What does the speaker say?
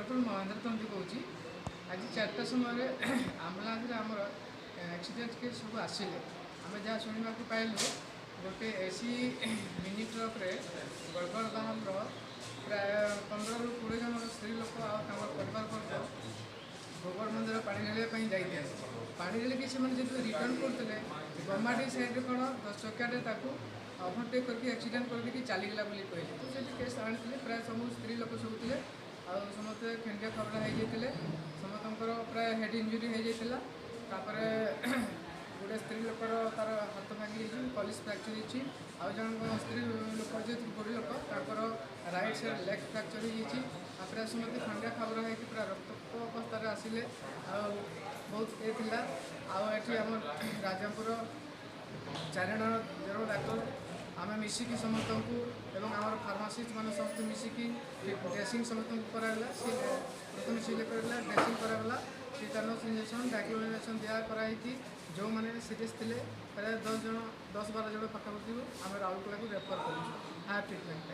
चक्रफल महेंद्र तंजु कौच आज 4टा समय आम्बुलांस आमर एक्सीडेंट केस सब आसिले आम जहाँ शुणा पाइलु गोटे एसी मिनी ट्रक्रे गड़गड़ बाहर प्राय 15 ରୁ 20 जन स्त्री लोक परिवार वर्ग गोबर मंदिर पानी जाइए पानी कि जो रिटर्न करते गमाटी साइड कौन 10 चक्का ओभरटेक करके एक्सीडेंट करके चलीगला कहले तो से केस आनी प्राय सब स्त्री लोक सब थे समस्त खेंडिया खबरा होते समस्त प्राय हेड इंजुरी हो जाता गोटे स्त्री लोकर तार हाथ भांगी कलिस फ्राक्चर होती जन स्त्री लोक जो बुढ़ी लोक तर राइट साइड लेग फ्राक्चर होता समस्त खंडिया खबर होती पूरा रक्त अवस्था आसिले बहुत ये आम राजापुर 4 जन डाक्टर आम मिसिकी समस्त को आम फार्मासीस्ट मान समस्त मिसिकी ड्रेसिंग समस्त कराला प्रथम सिले कराला ड्रेसिंग कराला टीटानस इंजेक्शन डाक्यूमेंटेशन दिखाई जो मैंने सीरीयस थे प्राय 10-12 जन पाखापाखि आम राउरकेला को रेफर कर हार्ट ट्रिटमेंट।